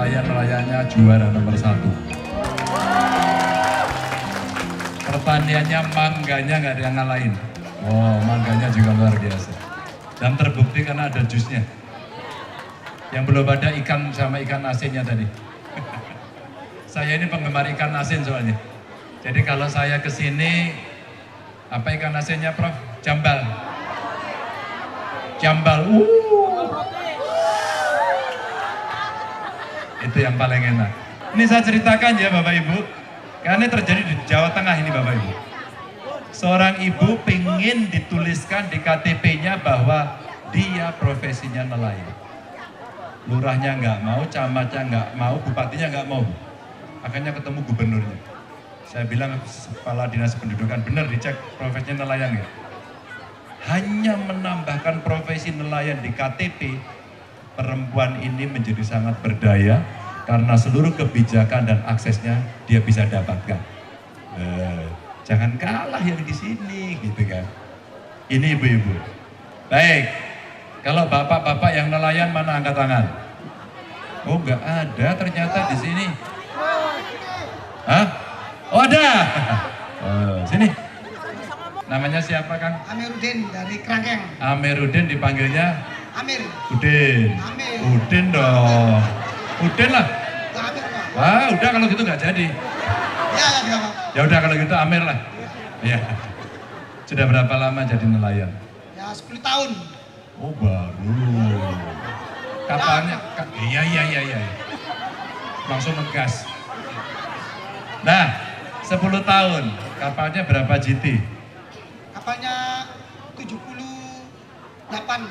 nelayan-nelayannya juara nomor 1. Pertaniannya, mangganya nggak ada yang ngalahin. Wow, mangganya juga luar biasa. Dan terbukti karena ada jusnya. Yang belum ada ikan sama ikan asinnya tadi. Saya ini penggemar ikan asin soalnya. Jadi kalau saya kesini, apa ikan asinnya Prof? Jambal. Jambal. Itu yang paling enak. Ini saya ceritakan ya Bapak Ibu. Karena ini terjadi di Jawa Tengah ini Bapak Ibu. Seorang ibu pengen dituliskan di KTP-nya bahwa dia profesinya nelayan. Lurahnya nggak mau, camatnya nggak mau, bupatinya nggak mau. Akhirnya ketemu gubernurnya. Saya bilang kepala dinas pendudukan, benar dicek profesinya nelayan ya. Hanya menambahkan profesi nelayan di KTP, perempuan ini menjadi sangat berdaya karena seluruh kebijakan dan aksesnya dia bisa dapatkan. Jangan kalah yang di sini, gitu kan. Ini ibu-ibu. Baik, kalau bapak-bapak yang nelayan mana angkat tangan? Oh, nggak ada ternyata di sini. Hah? Oh ada. Sini. Namanya siapa Kang? Amiruddin dari Kerangkeng. Amiruddin dipanggilnya? Amir. Udin. Amir. Udin dong. Udin lah. Amir Pak. Wah udah kalau gitu nggak jadi. Ya Pak. Ya udah kalau gitu Amir lah. Ya. Sudah berapa lama jadi nelayan? Ya 10 tahun. Oh baru. Kapalnya? Iya. Langsung ngegas. Nah, 10 tahun. Kapalnya berapa GT? Kapalnya 78.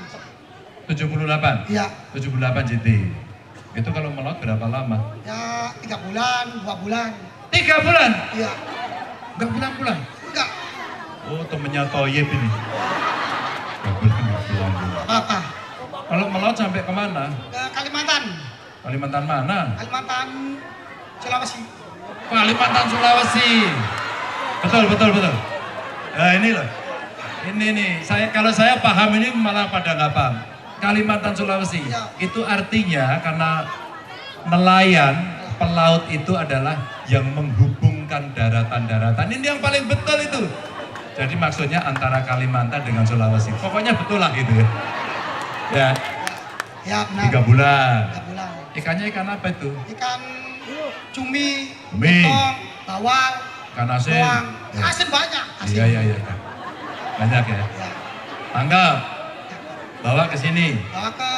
78? Iya. 78 GT. Itu kalau melaut berapa lama? Ya 3 bulan, 2 bulan. 3 bulan? Iya. Enggak pulang-pulang? Enggak. Oh temennya Toyib ini. 3 bulan enggak pulang. Apa? Kalau melaut sampai kemana? Ke Kalimantan. Kalimantan mana? Kalimantan Sulawesi. Kalimantan Sulawesi. Betul. Nah ini loh. Ini nih, kalau saya paham ini malah pada nggak paham. Kalimantan Sulawesi, Ya. itu artinya karena nelayan, pelaut itu adalah yang menghubungkan daratan-daratan. Ini yang paling betul itu. Jadi maksudnya antara Kalimantan dengan Sulawesi. Pokoknya betul lah gitu ya. Ya, Ya benar. 3 bulan. 3 bulan. Ikannya ikan apa itu? Ikan cumi, Cumi. tong, bawang, Ikan asin. bawang. Asin banyak. Asin. Iya. Banyak ya. Ya. Tangkap. Bawa ke sini. Bawa ke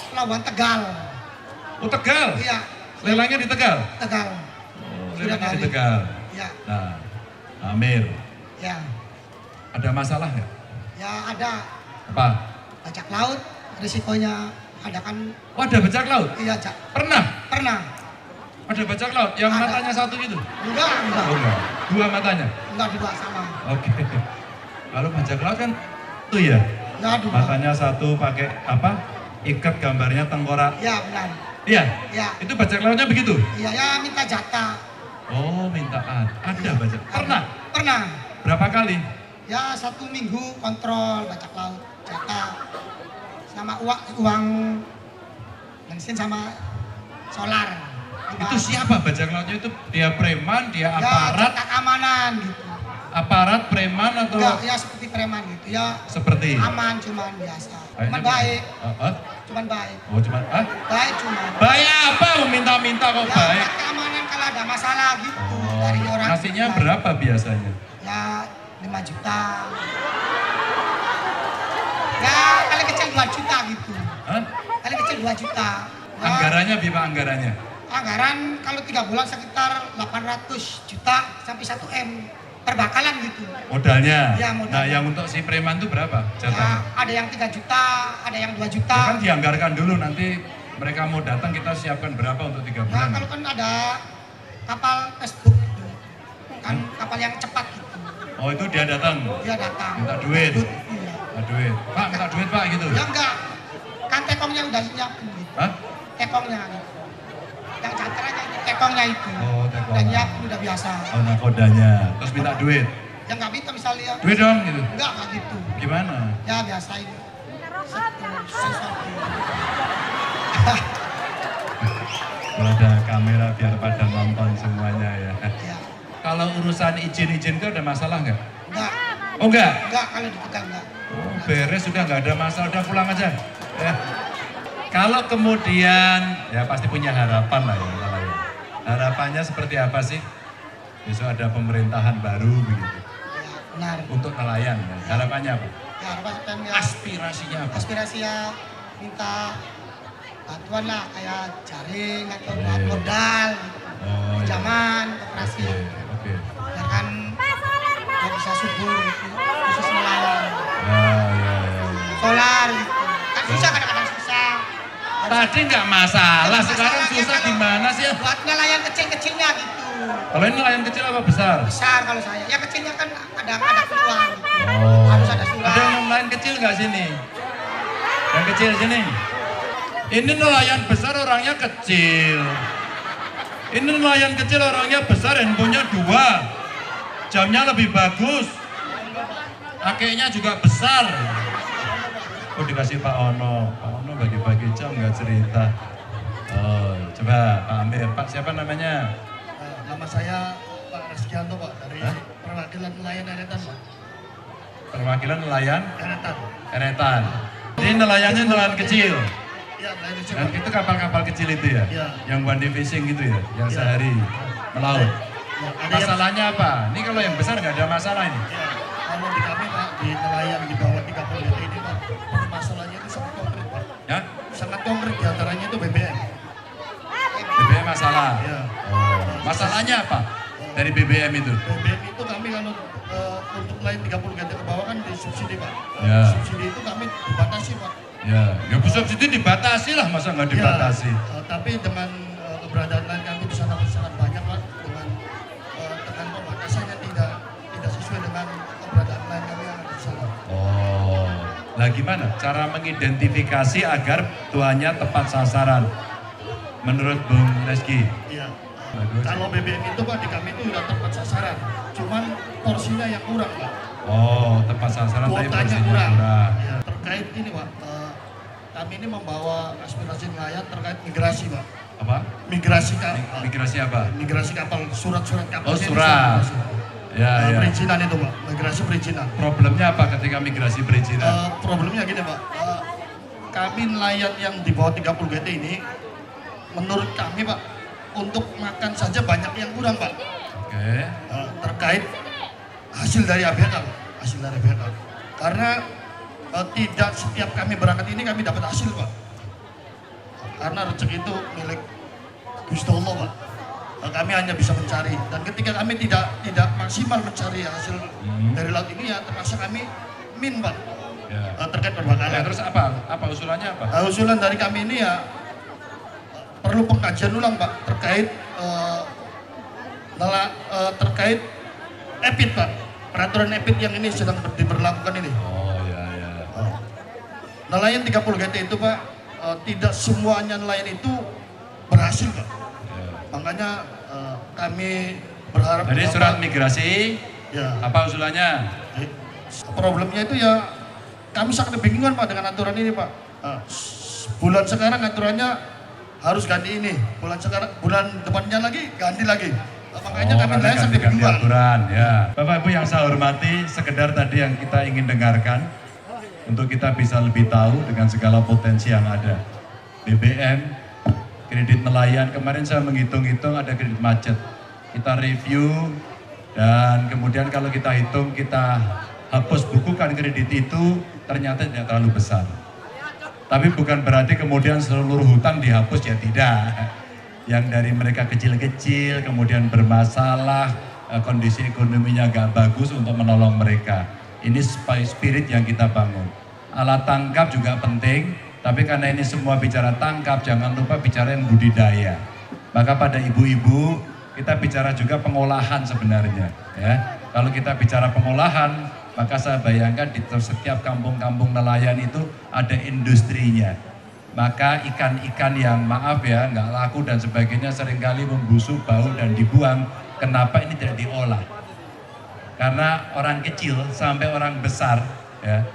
Pelabuhan Tegal. Oh Tegal. Iya. Lelangnya di Tegal. Tegal. Oh, Sudah lelangnya di kali. Tegal. Ya. Nah, Amir, Ya. ada masalah nggak? Ya ada Apa? bajak laut, risikonya ada kan? Oh, ada bajak laut? Iya Cak. Pernah? Pernah. Ada bajak laut yang Ada. matanya satu gitu? Enggak. Oh enggak, 2 matanya? Enggak dua sama. Oke. Kalau bajak laut kan tuh ya, Enggak dua. matanya satu pakai apa? Ikat gambarnya tengkorak. Ya benar. Iya? Ya. Itu bajak lautnya begitu? Iya ya minta jatah. Oh, mintaan. Ada bajak. Pernah? Pernah. Berapa kali? Ya 1 minggu kontrol bajak laut, jatah. Sama uang bensin sama solar. Itu siapa bajak lautnya itu? Dia preman, dia Ya aparat, jatah keamanan gitu. aparat preman atau Enggak, ya seperti preman gitu. Ya seperti? aman cuman biasa. Kayaknya Cuman baik. Cuman baik. Oh cuman, Baik cuman. baik apa? Meminta-minta kok Ya, baik? buat keamanan kalau ada masalah gitu Oh, dari orang. ngasihnya lain. berapa biasanya? Ya 5 juta. Ya kali kecil 2 juta gitu. Hah? Kali kecil 2 juta. Ya, Anggarannya berapa anggarannya? anggaran kalau 3 bulan sekitar 800 juta sampai 1 M per bakalan gitu. Modalnya? Ya, modalnya. Nah yang untuk si preman itu berapa Ya, jatahnya? ada yang 3 juta, ada yang 2 Ya juta. kan dianggarkan dulu, nanti mereka mau datang kita siapkan berapa untuk 3 Ya bulan? kalau kan ada kapal Facebook gitu. Kan kapal yang cepat gitu. Oh itu dia datang? Dia datang. Minta duit? Iya. Minta duit? Pak minta duit pak gitu? Ya enggak. Kan tekongnya udah nyiapin gitu. Hah? Tekongnya gitu. Yang canteranya itu tekongnya itu. Oh tekong. Udah nyiapin udah biasa. Oh nakodanya, terus minta duit? Yang nggak minta misalnya. Duit dong gitu? Enggak gitu. Gimana? Ya biasa ini. Sesuatu. Kalau ada kamera biar pada nonton semuanya ya. Ya. Kalau urusan izin-izin itu ada masalah nggak? Enggak, Oh enggak? enggak kalau dipegang enggak. Oh, beres sudah nggak ada masalah, udah pulang aja. Ya. Kalau kemudian ya pasti punya harapan lah ya, kalau ya. Harapannya seperti apa sih? Besok ada pemerintahan baru begitu. Ya, benar. Untuk nelayan ya. Harapannya apa? Ya, harapan ya, Aspirasinya apa? aspirasi ya minta bantuan lah kayak jaring atau Jaring. modal, Oh, iya. pinjaman, koperasi. Oke, oke. Biar kan ya bisa subur gitu, khusus nelayan. Ya. Solar gitu. Kan susah kadang-kadang susah. Tadi nggak masalah, sekarang Masalahnya susah kalau gimana sih ya? buat nelayan kecil-kecilnya gitu. Kalau ini nelayan kecil apa besar? Besar kalau saya. Ya kecilnya kan kadang ada peluang. Oh. Harus ada surat. Ada yang nelayan kecil nggak sini? Yang kecil sini. Ini nelayan besar orangnya kecil. Ini nelayan kecil orangnya besar, handphonenya 2. Jamnya lebih bagus. Akenya juga besar. Oh dikasih Pak Ono. Pak Ono bagi-bagi jam nggak cerita. Oh coba Pak Amir. Pak siapa namanya? Nama saya Pak Reskianto Pak, dari Hah? perwakilan nelayan Eretan Pak. Perwakilan nelayan Eretan. Eretan. Ini nelayannya nelayan kecil. Iya, nelayan kecil Dan Pak. itu kapal-kapal kecil itu ya? Iya. Yang one day fishing gitu ya? Yang Iya. sehari melaut. Ya, ada yang, Masalahnya apa? Ini kalau yang besar nggak ada masalah ini. ya, kalau di kami Pak, di nelayan di bawah 30 meter ini Pak, masalahnya itu sangat konkret Pak. Ya? Sangat konkret, diantaranya itu BBM. BBM masalah. Ya. Oh. Masalahnya apa? Dari BBM itu? BBM itu kami kalau untuk nelayan 30 meter ke bawah kan disubsidi Pak. Ya. Subsidi itu kami dibatasi Pak. Ya subsidi dibatasi lah, masa nggak dibatasi? Ya, tapi dengan keberadaan nelayan kami di sana sangat banyak Pak, dengan pembatasannya tidak sesuai dengan keberadaan nelayan kami yang ada di sana. Oh, lah gimana cara mengidentifikasi agar tuannya tepat sasaran? Menurut Bung Reski? Iya. Bagus. Kalau BBM itu Pak di kami itu sudah tepat sasaran, cuman porsinya yang kurang Pak. Oh, tepat sasaran tapi Kuotanya porsinya kurang. kurang. Ya, terkait ini Pak, kami ini membawa aspirasi nelayan terkait migrasi Pak. Apa? Migrasi Migrasi apa? migrasi kapal, surat-surat kapal. Oh, surat. Ya, ya. Perizinan itu Pak, migrasi perizinan. Problemnya apa ketika migrasi perizinan? Problemnya gini Pak, kami nelayan yang di bawah 30 GT ini, menurut kami Pak, untuk makan saja banyak yang kurang Pak. Oke. Terkait hasil dari ABK, hasil dari ABK. Karena tidak setiap kami berangkat ini kami dapat hasil Pak. Karena rezeki itu milik Gusti Allah Pak. Kami hanya bisa mencari, dan ketika kami tidak maksimal mencari hasil dari laut ini ya terpaksa kami min Pak. Ya. Terkait Ya, perbakaran. terus apa? Apa usulannya apa? Usulan dari kami ini ya perlu pengkajian ulang Pak terkait terkait EPIT Pak, peraturan EPIT yang ini sedang diberlakukan ini. Oh ya. Nelayan 30 GT itu Pak, tidak semuanya nelayan itu berhasil Pak. Ya. Makanya kami berharap Jadi bahwa- surat migrasi ya, apa usulannya? problemnya itu ya kami sangat kebingungan Pak dengan aturan ini Pak. Bulan sekarang aturannya harus ganti ini, bulan depannya lagi ganti lagi. Makanya kami karena nelayan sampai ganti-ganti bingung. aturan ya. Bapak Ibu yang saya hormati, sekedar tadi yang kita ingin dengarkan untuk kita bisa lebih tahu dengan segala potensi yang ada. BBM, kredit nelayan, kemarin saya menghitung-hitung ada kredit macet. Kita review dan kemudian kalau kita hitung kita hapus bukukan kredit itu ternyata tidak terlalu besar. Tapi bukan berarti kemudian seluruh hutang dihapus, ya tidak. Yang dari mereka kecil-kecil kemudian bermasalah, kondisi ekonominya gak bagus untuk menolong mereka. Ini spirit yang kita bangun. Alat tangkap juga penting, tapi karena ini semua bicara tangkap, jangan lupa bicara yang budidaya. Maka pada ibu-ibu kita bicara juga pengolahan sebenarnya. Ya, kalau kita bicara pengolahan, maka saya bayangkan di setiap kampung-kampung nelayan itu ada industrinya. Maka ikan-ikan yang maaf ya nggak laku dan sebagainya seringkali membusuk, bau dan dibuang. Kenapa ini tidak diolah? Karena orang kecil sampai orang besar ya,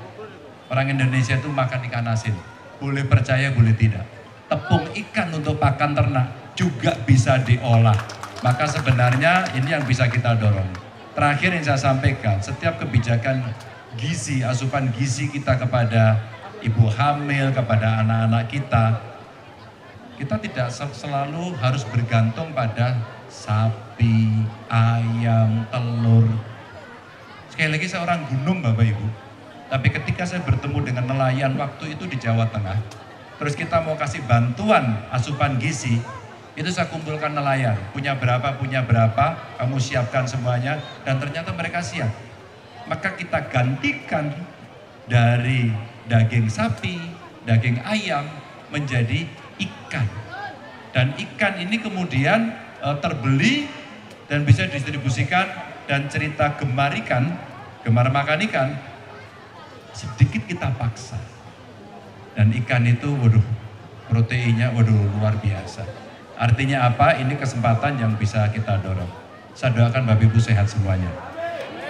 orang Indonesia itu makan ikan asin. Boleh percaya boleh tidak. Tepung ikan untuk pakan ternak juga bisa diolah. Maka sebenarnya ini yang bisa kita dorong. Terakhir yang saya sampaikan, setiap kebijakan gizi, asupan gizi kita kepada ibu hamil, kepada anak-anak kita tidak selalu harus bergantung pada sapi, ayam, telur. Sekali lagi saya orang gunung Bapak Ibu, tapi ketika saya bertemu dengan nelayan waktu itu di Jawa Tengah, terus kita mau kasih bantuan asupan gizi, itu saya kumpulkan nelayan, punya berapa, kamu siapkan semuanya, dan ternyata mereka siap. Maka kita gantikan dari daging sapi, daging ayam menjadi ikan. Dan ikan ini kemudian terbeli dan bisa didistribusikan, dan cerita gemar makan ikan, sedikit kita paksa. Dan ikan itu, waduh, proteinnya, waduh, luar biasa. Artinya apa? Ini kesempatan yang bisa kita dorong. Saya doakan Bapak Ibu sehat semuanya.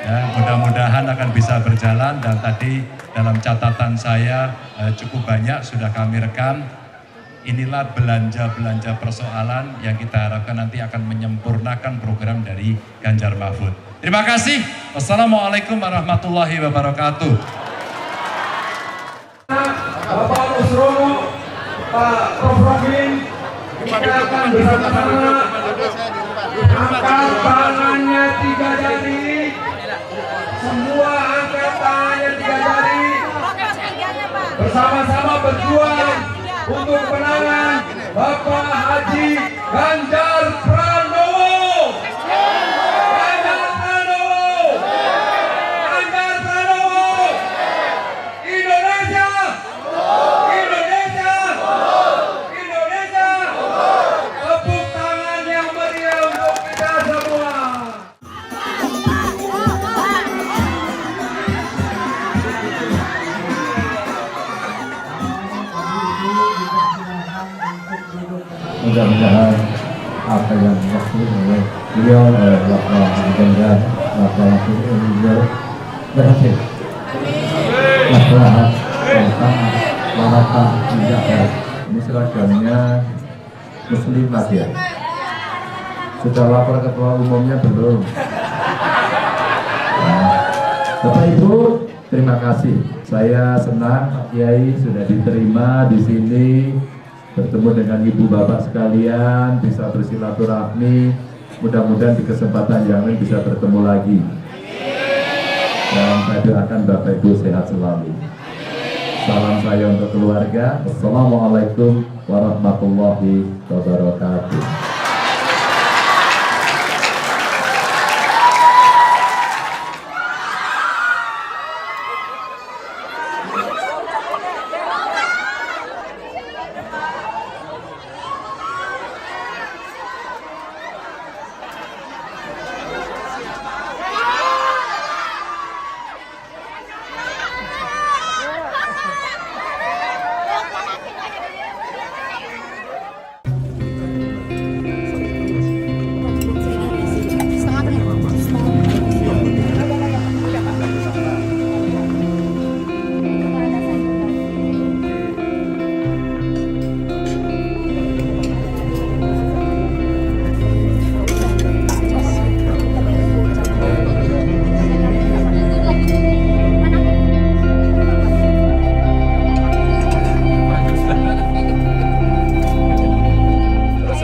Ya, mudah-mudahan akan bisa berjalan, dan tadi dalam catatan saya cukup banyak sudah kami rekam. Inilah belanja-belanja persoalan yang kita harapkan nanti akan menyempurnakan program dari Ganjar Mahfud. Terima kasih. Wassalamualaikum warahmatullahi wabarakatuh. Bapak Nusrono, Pak Prof. Rokin, kita akan bersama-sama angkat tangannya 3 jari. Semua angkat tangannya 3 jari. Bersama-sama berjuang untuk kemenangan Bapak Haji Ganjar Pranowo. Ganjar Pranowo. Ganjar Pranowo. Indonesia. Indonesia. Indonesia. Tepuk tangan yang meriah untuk kita semua. Mudah-mudahan apa yang dilakukan oleh beliau Bapak Ganjar, Bapak Insinyur berhasil. Masalah tentang Mahatma Ganjar ini seragamnya Muslimat ya. Sudah lapor ketua umumnya belum? Nah, Bapak Ibu, terima kasih. Saya senang Pak Kiai sudah diterima di sini, bertemu dengan ibu bapak sekalian, bisa bersilaturahmi. Mudah-mudahan di kesempatan yang lain bisa bertemu lagi. Dan saya doakan Bapak Ibu sehat selalu. Salam saya untuk keluarga. Wassalamualaikum warahmatullahi wabarakatuh.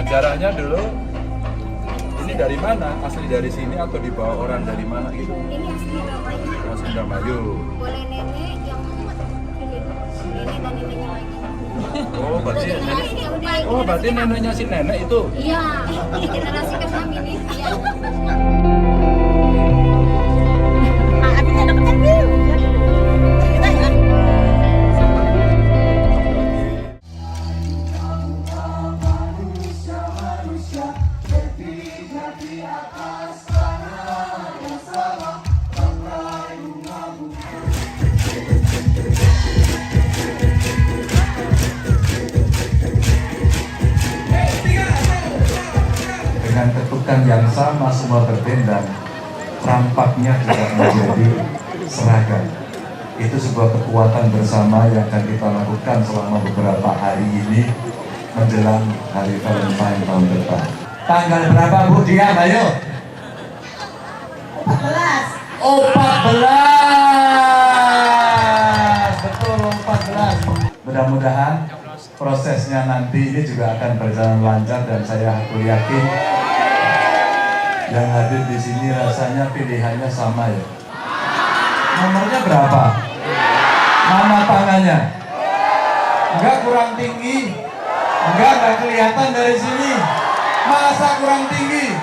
Sejarahnya dulu ini dari mana? Asli dari sini atau dibawa orang dari mana gitu? Ini asli Indramayu. Mas Indramayu. Boleh nenek yang nenek dan neneknya lagi. Oh, berarti neneknya si nenek itu. Iya, ini generasi ke-6 ini. Iya. Dengan ketukan yang sama semua berdendang, rampaknya juga menjadi seragam. Itu sebuah kekuatan bersama yang akan kita lakukan selama beberapa hari ini. menjelang hari Valentine tahun depan. Tanggal berapa Bu Dia? Ayo. 14. Oh 14. Betul 14. Mudah-mudahan prosesnya nanti ini juga akan berjalan lancar dan saya yakin yang hadir di sini rasanya pilihannya sama ya. Nomornya berapa? Mana tangannya? Enggak kurang tinggi? Enggak kelihatan dari sini. Masa kurang tinggi?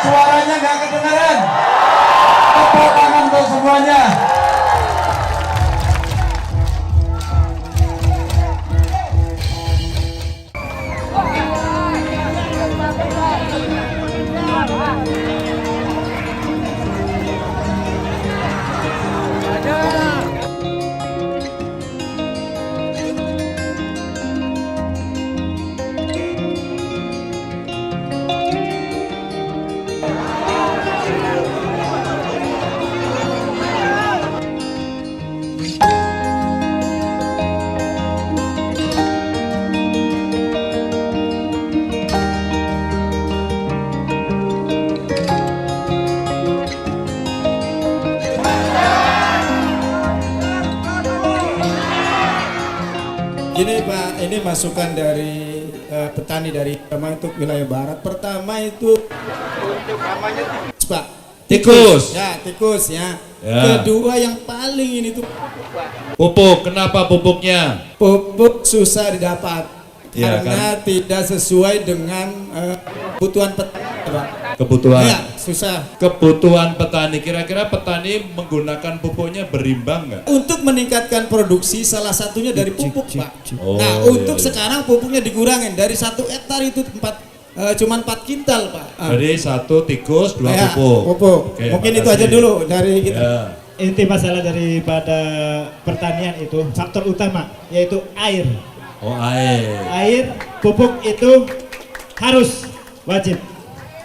Suaranya enggak kedengaran. Tepuk tangan untuk semuanya. Gini Pak, ini masukan dari petani dari untuk wilayah barat. Pertama itu Pak, Tikus. Ya, tikus ya. Ya. Kedua yang paling ini tuh Pupuk, kenapa pupuknya? pupuk susah didapat Ya, karena tidak sesuai dengan kebutuhan petani, Pak. Kebutuhan. Ya, susah. Kebutuhan petani, kira-kira petani menggunakan pupuknya berimbang nggak? Untuk meningkatkan produksi salah satunya dari pupuk, Pak. Oh, Nah, iya, untuk iya. sekarang pupuknya dikurangin dari 1 hektar itu cuma 4 kintal, Pak. Jadi 1 tikus, 2 Ya, pupuk. Oke, Mungkin itu makasih. aja dulu dari kita. Ya. Inti masalah daripada pertanian itu faktor utama yaitu air. Oh, air. Air pupuk itu harus wajib.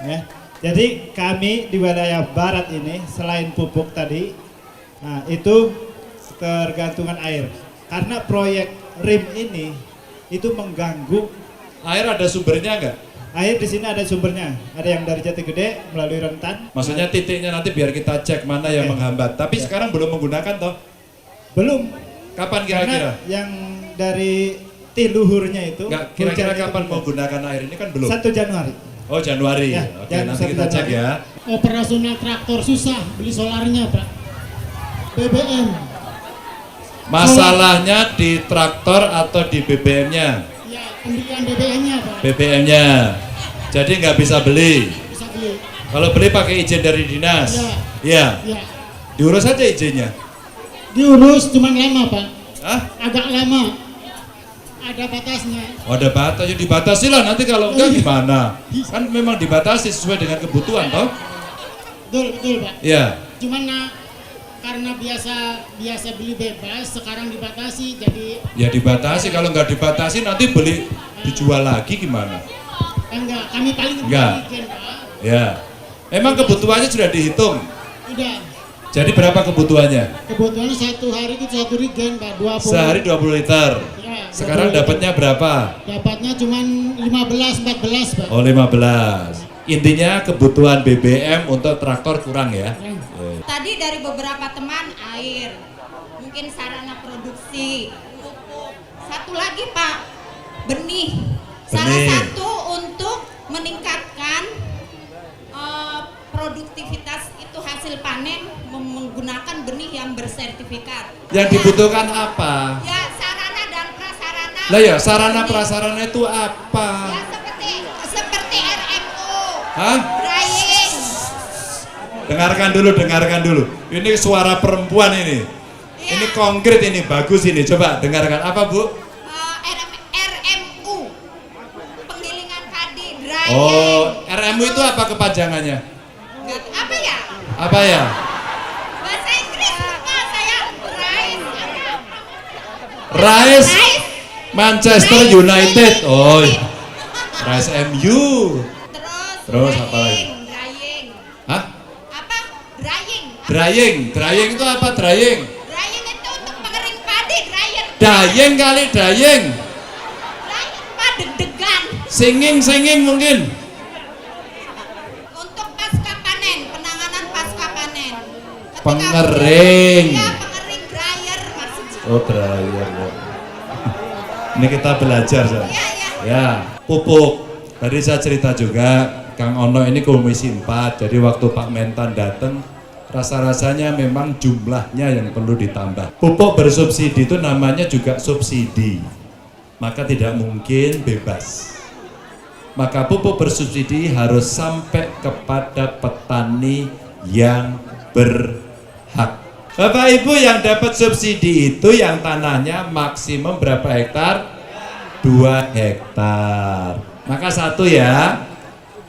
Ya. Jadi kami di wilayah barat ini selain pupuk tadi, nah itu tergantungan air. Karena proyek RIM ini itu mengganggu. Air ada sumbernya nggak? Air di sini ada sumbernya. Ada yang dari Jati Gede melalui rentan. Maksudnya titiknya nanti biar kita cek mana yang Oke. menghambat. Tapi sekarang belum menggunakan toh? Belum. Kapan Karena kira-kira? yang dari tiluhurnya itu. Nggak, kira-kira hujan itu kapan belum. menggunakan air ini kan belum? 1 Januari. Oh, Januari. Ya, Oke, nanti 1 kita cek Januari. ya. Operasional traktor susah, beli solarnya Pak. BBM, Masalahnya di traktor atau di BBM-nya? ya pembelian BBM-nya Pak, BBM-nya. Jadi nggak bisa beli. bisa beli. Kalau beli pakai izin dari dinas. Iya. Ya, Diurus aja izinnya. diurus cuman lama Pak, Hah? agak lama. Ada batasnya. Oh, ada batas, ya dibatasi lah nanti kalau enggak gimana? Kan memang dibatasi sesuai dengan kebutuhan toh? Betul, betul Pak. Iya. Cuman karena biasa beli bebas, sekarang dibatasi jadi Ya dibatasi, kalau nggak dibatasi nanti beli dijual lagi gimana? enggak, kami paling Enggak. bikin Pak. Ya. Emang kebutuhannya sudah dihitung. Udah, Jadi berapa kebutuhannya? kebutuhannya 1 hari itu 1 regen Pak, 20. Sehari 20 liter. Ya, Sekarang 20 liter. dapatnya berapa? Dapatnya cuman 15-14 Pak. Oh, 15. Intinya kebutuhan BBM untuk traktor kurang ya. Tadi dari beberapa teman air, mungkin sarana produksi, pupuk. Satu lagi Pak, benih. Salah Benih. satu untuk meningkatkan produktivitas itu hasil panen menggunakan benih yang bersertifikat. Yang dibutuhkan apa? Ya sarana dan prasarana. Lah ya, sarana prasarana itu apa? Ya seperti RMU, Hah? drying. Dengarkan dulu. Ini suara perempuan ini. Ya. Ini konkret ini, bagus ini. Coba dengarkan apa, Bu? RMU, penggilingan padi, drying. Oh, RMU itu apa kepanjangannya? Apa ya? Apa ya? Bahasa Inggris lupa saya. Rice Manchester Rice United. Oh, United. Rice MU. Terus apa lagi? Drying. Hah? Apa? Drying. Drying itu apa drying? Drying itu untuk pengering padi, dryer. Dayeng kali dayeng. Drying Pak deg-degan Singing mungkin. Untuk pasca panen, penanganan pasca panen. Ketika Pengering. Iya, pengering dryer maksudnya. Oh, dryer. Ya. Ini kita belajar, Sa. Iya, iya. Ya, pupuk. Tadi saya cerita juga, Kang Ono ini komisi 4. Jadi waktu Pak Mentan datang, rasa-rasanya memang jumlahnya yang perlu ditambah. Pupuk bersubsidi itu namanya juga subsidi. Maka tidak mungkin bebas. Maka pupuk bersubsidi harus sampai kepada petani yang berhak. Bapak Ibu yang dapat subsidi itu yang tanahnya maksimum berapa hektar? 2 hektar. Maka satu ya,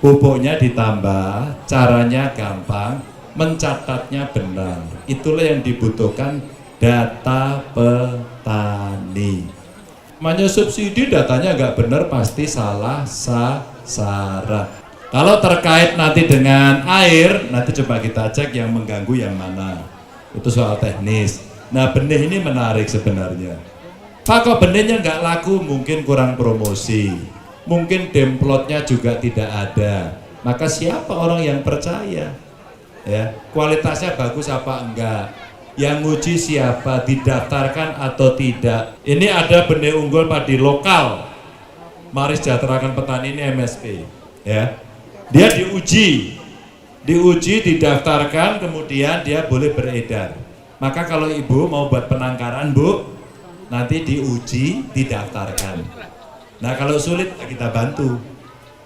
pupuknya ditambah, caranya gampang, mencatatnya benar. Itulah yang dibutuhkan data petani. Namanya subsidi datanya nggak benar pasti salah sasaran. Kalau terkait nanti dengan air, nanti coba kita cek yang mengganggu yang mana. Itu soal teknis. Nah, benih ini menarik sebenarnya. Pak, kok benihnya nggak laku? Mungkin kurang promosi, mungkin demplotnya juga tidak ada. Maka siapa orang yang percaya? Ya, kualitasnya bagus apa enggak? Yang nguji siapa? Didaftarkan atau tidak? Ini ada benih unggul padi lokal. Mari sejahterakan petani, ini MSP. Ya, dia diuji, didaftarkan, kemudian dia boleh beredar. Maka kalau ibu mau buat penangkaran, Bu, nanti diuji, didaftarkan. Nah, kalau sulit kita bantu.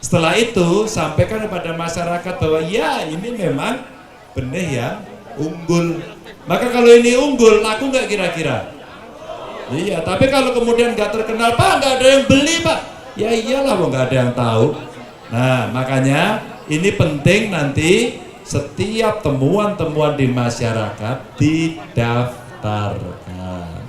Setelah itu sampaikan kepada masyarakat bahwa ya ini memang benih yang unggul. Maka kalau ini unggul, laku nggak kira-kira? Iya, tapi kalau kemudian nggak terkenal, Pak, nggak ada yang beli, Pak. Ya iyalah, nggak ada yang tahu. Nah, makanya ini penting nanti setiap temuan-temuan di masyarakat didaftarkan.